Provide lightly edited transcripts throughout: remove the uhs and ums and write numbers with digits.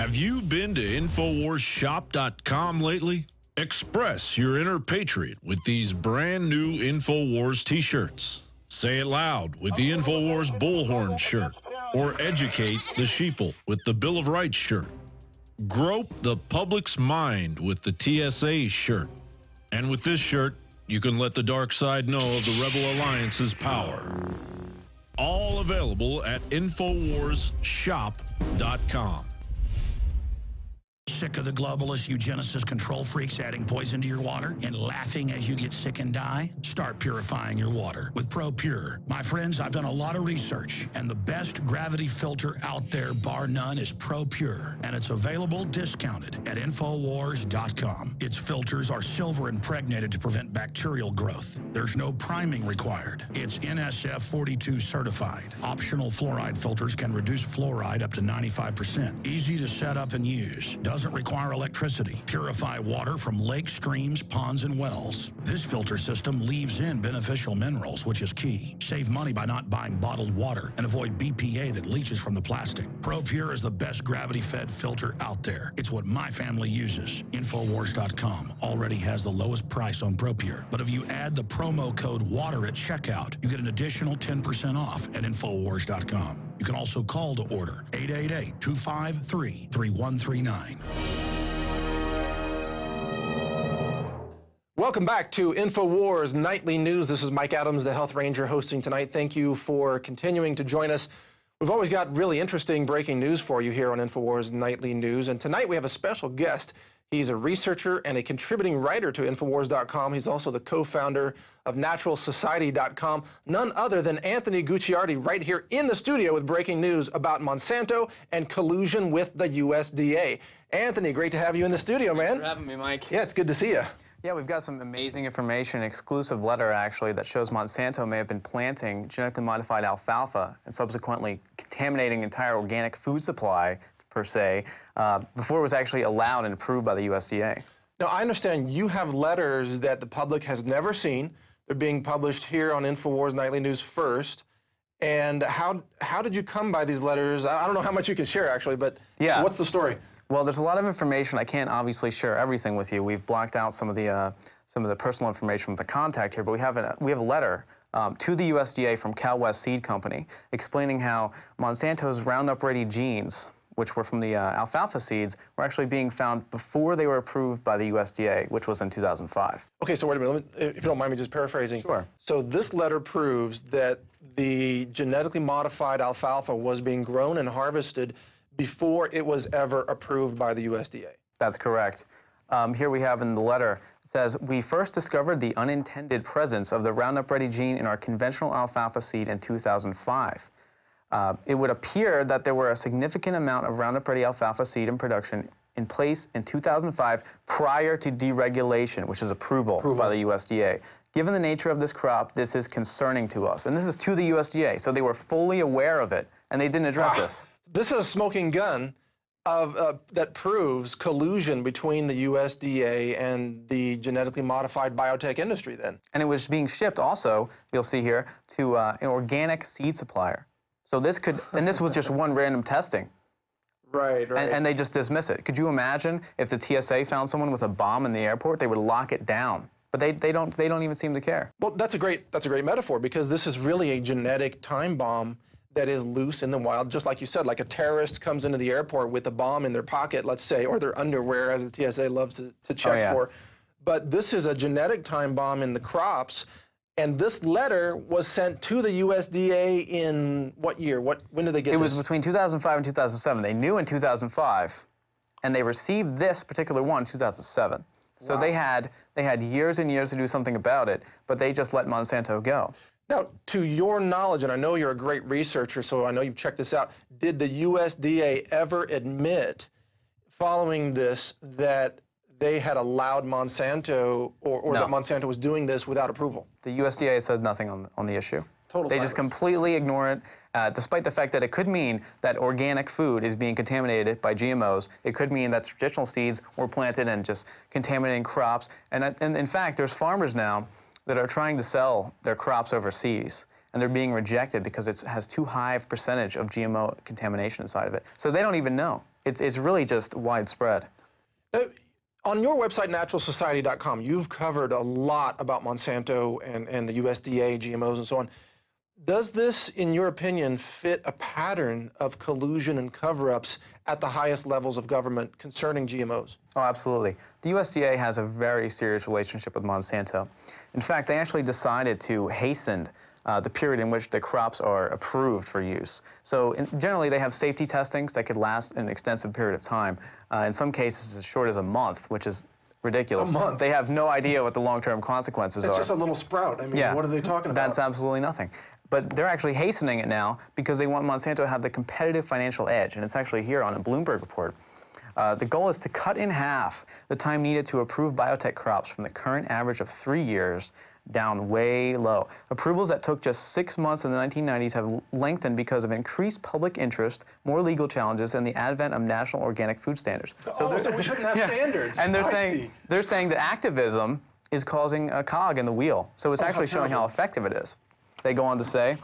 Have you been to InfoWarsShop.com lately? Express your inner patriot with these brand new InfoWars t-shirts. Say it loud with the InfoWars Bullhorn shirt, or educate the sheeple with the Bill of Rights shirt. Grope the public's mind with the TSA shirt. And with this shirt, you can let the dark side know of the Rebel Alliance's power. All available at InfoWarsShop.com. Sick of the globalist eugenicist control freaks adding poison to your water and laughing as you get sick and die? Start purifying your water with ProPure. My friends, I've done a lot of research, and the best gravity filter out there, bar none, is ProPure, and it's available discounted at InfoWars.com. Its filters are silver impregnated to prevent bacterial growth. There's no priming required. It's NSF 42 certified. Optional fluoride filters can reduce fluoride up to 95%. Easy to set up and use. Doesn't require electricity. Purify water from lakes, streams, ponds, and wells. This filter system leaves in beneficial minerals, which is key. Save money by not buying bottled water and avoid BPA that leaches from the plastic. ProPure is the best gravity-fed filter out there. It's what my family uses. InfoWars.com already has the lowest price on ProPure, but if you add the promo code WATER at checkout, you get an additional 10% off at InfoWars.com. You can also call to order 888-253-3139. Welcome back to InfoWars Nightly News. This is Mike Adams, the Health Ranger, hosting tonight. Thank you for continuing to join us. We've always got really interesting breaking news for you here on InfoWars Nightly News. And tonight we have a special guest. He's a researcher and a contributing writer to InfoWars.com. He's also the co-founder of NaturalSociety.com. None other than Anthony Gucciardi right here in the studio with breaking news about Monsanto and collusion with the USDA. Anthony, great to have you in the studio, man. Thanks for having me, Mike. Yeah, it's good to see you. Yeah, we've got some amazing information, exclusive letter actually, that shows Monsanto may have been planting genetically modified alfalfa and subsequently contaminating entire organic food supply, per se, before it was actually allowed and approved by the USDA. Now, I understand you have letters that the public has never seen. They're being published here on InfoWars Nightly News first. And how did you come by these letters? I don't know how much you can share, actually, but yeah, what's the story? Well, there's a lot of information. I can't obviously share everything with you. We've blocked out some of the personal information from the contact here, but we have a letter to the USDA from Cal West Seed Company explaining how Monsanto's Roundup Ready genes, which were from the alfalfa seeds, were actually being found before they were approved by the USDA, which was in 2005. Okay, so wait a minute, if you don't mind me just paraphrasing. Sure. So this letter proves that the genetically modified alfalfa was being grown and harvested before it was ever approved by the USDA. That's correct. Here we have in the letter, it says, we first discovered the unintended presence of the Roundup Ready gene in our conventional alfalfa seed in 2005. It would appear that there were a significant amount of Roundup Ready alfalfa seed in production in place in 2005 prior to deregulation, which is approval by the USDA. Given the nature of this crop, this is concerning to us. And this is to the USDA, so they were fully aware of it, and they didn't address this. This is a smoking gun that proves collusion between the USDA and the genetically modified biotech industry then. And it was being shipped also, you'll see here, to an organic seed supplier. So this could, and this was just one random testing. Right. And they just dismiss it. Could you imagine if the TSA found someone with a bomb in the airport? They would lock it down. But they don't even seem to care. Well, that's a great metaphor, because this is really a genetic time bomb that is loose in the wild, just like you said, like a terrorist comes into the airport with a bomb in their pocket, let's say, or their underwear, as the TSA loves to check for. But this is a genetic time bomb in the crops. And this letter was sent to the USDA in what year? When did they get this? It was between 2005 and 2007. They knew in 2005, and they received this particular one in 2007. So they had years and years to do something about it, but they just let Monsanto go. Now, to your knowledge, and I know you're a great researcher, so I know you've checked this out, did the USDA ever admit, following this, that they had allowed Monsanto, or that Monsanto was doing this without approval? The USDA says nothing on the issue. They just completely ignore it, despite the fact that it could mean that organic food is being contaminated by GMOs. It could mean that traditional seeds were planted and just contaminating crops. And in fact, there's farmers now that are trying to sell their crops overseas, and they're being rejected because it has too high a percentage of GMO contamination inside of it. So they don't even know. It's really just widespread. Now, on your website, naturalsociety.com, you've covered a lot about Monsanto and the USDA, GMOs, and so on. Does this, in your opinion, fit a pattern of collusion and cover-ups at the highest levels of government concerning GMOs? Oh, absolutely. The USDA has a very serious relationship with Monsanto. In fact, they actually decided to hasten the period in which the crops are approved for use. So generally, they have safety testings that could last an extensive period of time. In some cases, as short as a month, which is ridiculous. A month? They have no idea what the long-term consequences are. It's just a little sprout. I mean, what are they talking about? That's absolutely nothing. But they're actually hastening it now because they want Monsanto to have the competitive financial edge, and it's actually here on a Bloomberg report. The goal is to cut in half the time needed to approve biotech crops from the current average of 3 years down way low. Approvals that took just 6 months in the 1990s have lengthened because of increased public interest, more legal challenges, and the advent of national organic food standards. So we shouldn't have standards. And they're saying that activism is causing a cog in the wheel. So it's actually showing how effective it is. They go on to say,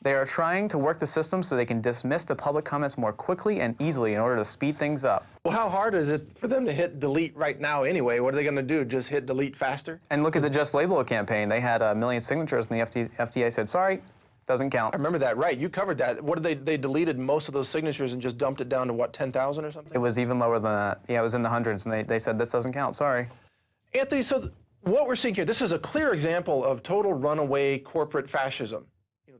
they are trying to work the system so they can dismiss the public comments more quickly and easily in order to speed things up. Well, how hard is it for them to hit delete right now anyway? What are they going to do, just hit delete faster? And look at the Just Label It campaign. They had 1 million signatures, and the FDA said, sorry, doesn't count. I remember that, right. You covered that. What did they deleted most of those signatures and just dumped it down to, what, 10,000 or something? It was even lower than that. Yeah, it was in the hundreds, and they said, this doesn't count, sorry. Anthony, so what we're seeing here, this is a clear example of total runaway corporate fascism.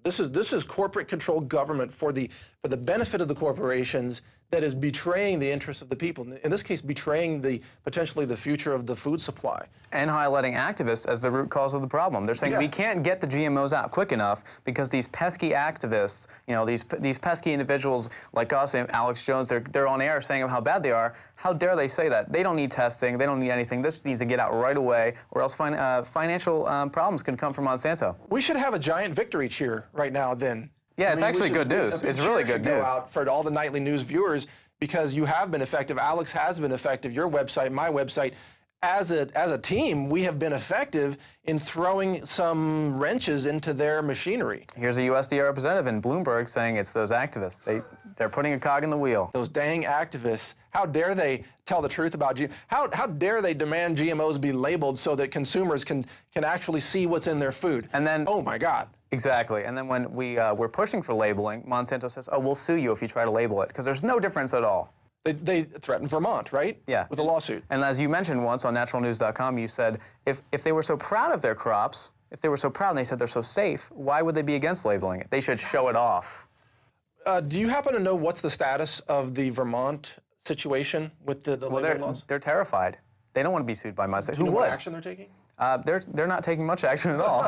This is corporate-controlled government for the benefit of the corporations that is betraying the interests of the people. In this case, betraying potentially the future of the food supply. And highlighting activists as the root cause of the problem. They're saying we can't get the GMOs out quick enough because these pesky activists, you know, these pesky individuals like us and Alex Jones, they're on air saying how bad they are. How dare they say that? They don't need testing. They don't need anything. This needs to get out right away, or else financial problems can come from Monsanto. We should have a giant victory cheer right now, then. Yeah, it's actually good news. It's really good news. Go out for all the nightly news viewers because you have been effective. Alex has been effective. Your website, my website. As a team, we have been effective in throwing some wrenches into their machinery. Here's a USDA representative in Bloomberg saying it's those activists. They're putting a cog in the wheel. Those dang activists. How dare they tell the truth about GMOs? How dare they demand GMOs be labeled so that consumers can actually see what's in their food? And then, oh my God. Exactly. And then when we're pushing for labeling, Monsanto says, oh, we'll sue you if you try to label it, because there's no difference at all. They threatened Vermont, right? Yeah. With a lawsuit. And as you mentioned once on naturalnews.com, you said if they were so proud of their crops, if they were so proud and they said they're so safe, why would they be against labeling it? They should show it off. Do you happen to know what's the status of the Vermont situation with the labeling laws? They're terrified. They don't want to be sued by Monsanto. Do you know what action they're taking? They're not taking much action at all.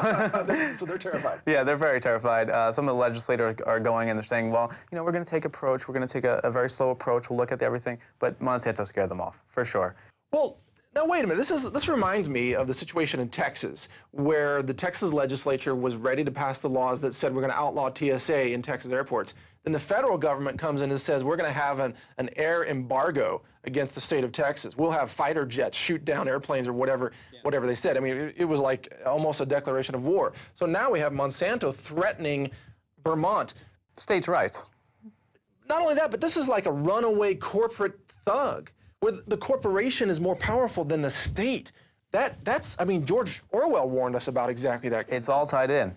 So they're terrified. Yeah, they're very terrified. Some of the legislators are going and they're saying, well, you know, we're going to take approach. We're going to take a very slow approach. We'll look at everything. But Monsanto scared them off, for sure. Well, now wait a minute. This reminds me of the situation in Texas, where the Texas legislature was ready to pass the laws that said we're going to outlaw TSA in Texas airports. Then the federal government comes in and says we're going to have an air embargo against the state of Texas. We'll have fighter jets shoot down airplanes or whatever they said. I mean, it was like almost a declaration of war. So now we have Monsanto threatening Vermont. States' rights. Not only that, but this is like a runaway corporate thug, where the corporation is more powerful than the state. That's, I mean, George Orwell warned us about exactly that. It's all tied in.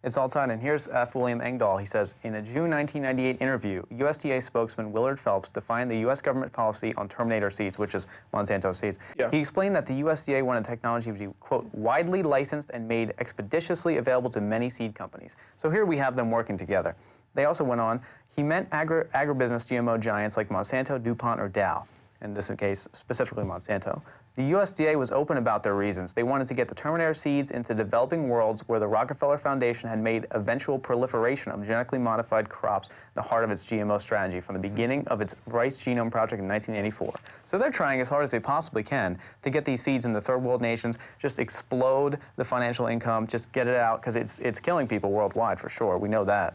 It's all tied in. Here's F. William Engdahl. He says, in a June 1998 interview, USDA spokesman Willard Phelps defined the U.S. government policy on Terminator seeds, which is Monsanto seeds. Yeah. He explained that the USDA wanted technology to be, quote, widely licensed and made expeditiously available to many seed companies. So here we have them working together. They also went on, he meant agribusiness GMO giants like Monsanto, DuPont, or Dow. In this case, specifically Monsanto. The USDA was open about their reasons. They wanted to get the Terminator seeds into developing worlds where the Rockefeller Foundation had made eventual proliferation of genetically modified crops the heart of its GMO strategy from the beginning of its Rice Genome Project in 1984. So they're trying as hard as they possibly can to get these seeds in the third world nations, just explode the financial income, just get it out, because it's killing people worldwide for sure. We know that.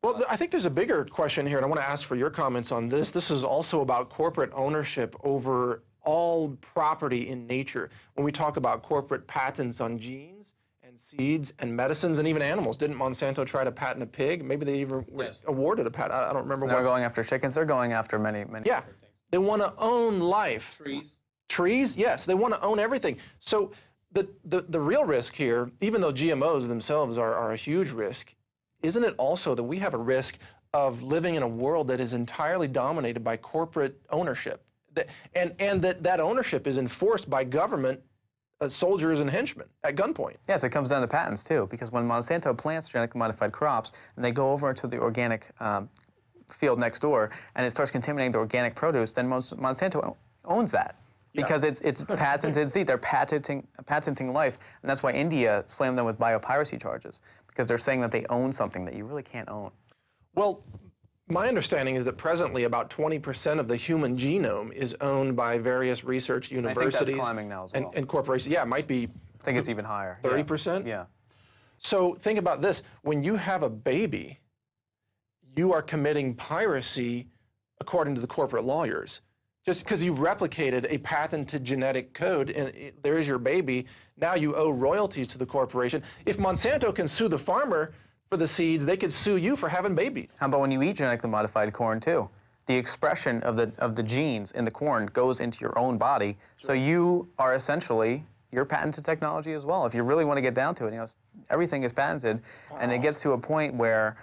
Well, I think there's a bigger question here, and I want to ask for your comments on this. This is also about corporate ownership over all property in nature. When we talk about corporate patents on genes and seeds and medicines and even animals. Didn't Monsanto try to patent a pig? Maybe they even were awarded a patent. I don't remember what. They're going after chickens. They're going after many Yeah, different things. they want to own life. Trees. Trees, yes, they want to own everything. So the real risk here, even though GMOs themselves are a huge risk, isn't it also that we have a risk of living in a world that is entirely dominated by corporate ownership? And that ownership is enforced by government soldiers and henchmen at gunpoint. Yes, it comes down to patents too, because when Monsanto plants genetically modified crops and they go over into the organic field next door and it starts contaminating the organic produce, then Monsanto owns that. Because it's patented seed. They're patenting life. And that's why India slammed them with biopiracy charges, because they're saying that they own something that you really can't own. Well, my understanding is that presently about 20% of the human genome is owned by various research universities. I think that's climbing now as well. And corporations. Yeah, it might be. I think it's even higher. 30%? Yeah. So think about this. When you have a baby, you are committing piracy according to the corporate lawyers. Just because you've replicated a patented genetic code and there is your baby, now you owe royalties to the corporation. If Monsanto can sue the farmer for the seeds, they could sue you for having babies. How about when you eat genetically modified corn too? The expression of the genes in the corn goes into your own body, so you are essentially your patented technology as well. If you really want to get down to it, you know, everything is patented, and it gets to a point where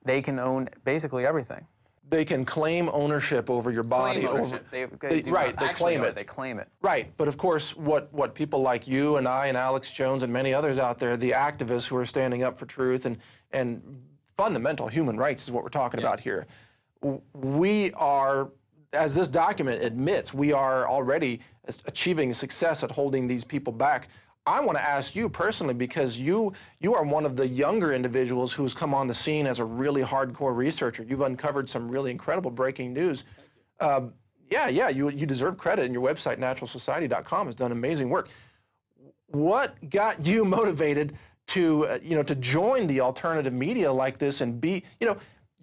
they can own basically everything. They can claim ownership over your body. Claim ownership. They claim it. They claim it. Right, but of course, what people like you and I and Alex Jones and many others out there, the activists who are standing up for truth and fundamental human rights is what we're talking about here. We are, as this document admits, we are already achieving success at holding these people back. I want to ask you personally, because you are one of the younger individuals who's come on the scene as a really hardcore researcher. You've uncovered some really incredible breaking news. You deserve credit, and your website, naturalsociety.com, has done amazing work. What got you motivated to, to join the alternative media like this and be,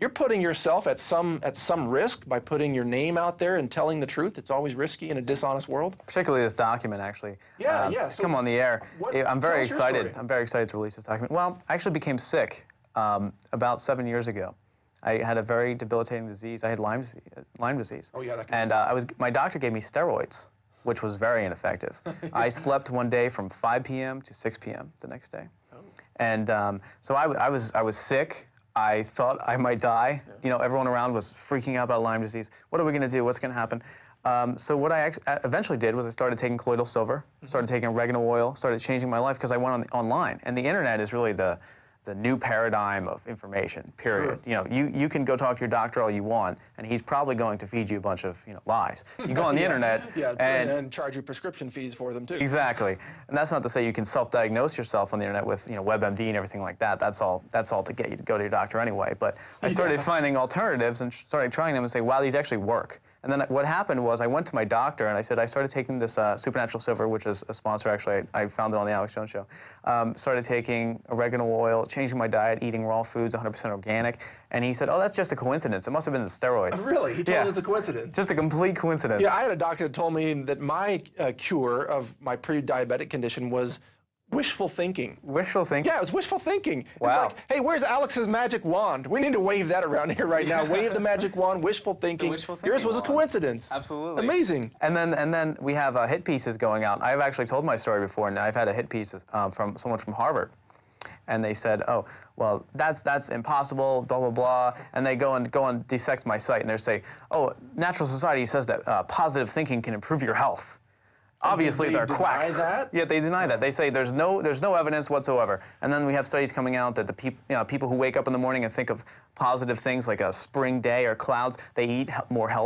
you're putting yourself at some risk by putting your name out there and telling the truth. It's always risky in a dishonest world. Particularly this document, actually. So come on the air. I'm very excited. Story. I'm very excited to release this document. Well, I actually became sick about 7 years ago. I had a very debilitating disease. I had Lyme disease. Oh yeah, that can my doctor gave me steroids, which was very ineffective. I slept one day from 5 p.m. to 6 p.m. the next day, and so I was sick. I thought I might die. You know, everyone around was freaking out about Lyme disease. What are we going to do? What's going to happen? So what I eventually did was I started taking colloidal silver, started taking oregano oil, started changing my life because I went online. And the internet is really the new paradigm of information, period. Sure. You know, you can go talk to your doctor all you want, and he's probably going to feed you a bunch of lies. You go on the internet and charge you prescription fees for them too. Exactly. And that's not to say you can self-diagnose yourself on the internet with WebMD and everything like that. That's all to get you to go to your doctor anyway. But I started finding alternatives and started trying them and say, wow, these actually work. And then what happened was I went to my doctor and I said, I started taking this Supernatural Silver, which is a sponsor, actually. I found it on the Alex Jones Show. Started taking oregano oil, changing my diet, eating raw foods, 100% organic. And he said, oh, that's just a coincidence. It must have been the steroids. Really? He told us it's a coincidence? Just a complete coincidence. Yeah, I had a doctor that told me that my cure of my pre-diabetic condition was wishful thinking. Wishful thinking? Yeah, it was wishful thinking. Wow. It's like, hey, where's Alex's magic wand? We need to wave that around here right now. Wave the magic wand, wishful thinking. Yours was a coincidence. Absolutely. Amazing. And then we have hit pieces going out. I've actually told my story before, and I've had a hit piece from someone from Harvard. And they said, oh, well, that's impossible, blah, blah, blah. And they go and dissect my site, and they say, oh, Natural Society says that positive thinking can improve your health. Obviously, they're quacks. That? Yeah, they deny that. They say there's no evidence whatsoever. And then we have studies coming out that the people who wake up in the morning and think of positive things like a spring day or clouds, they eat more healthy.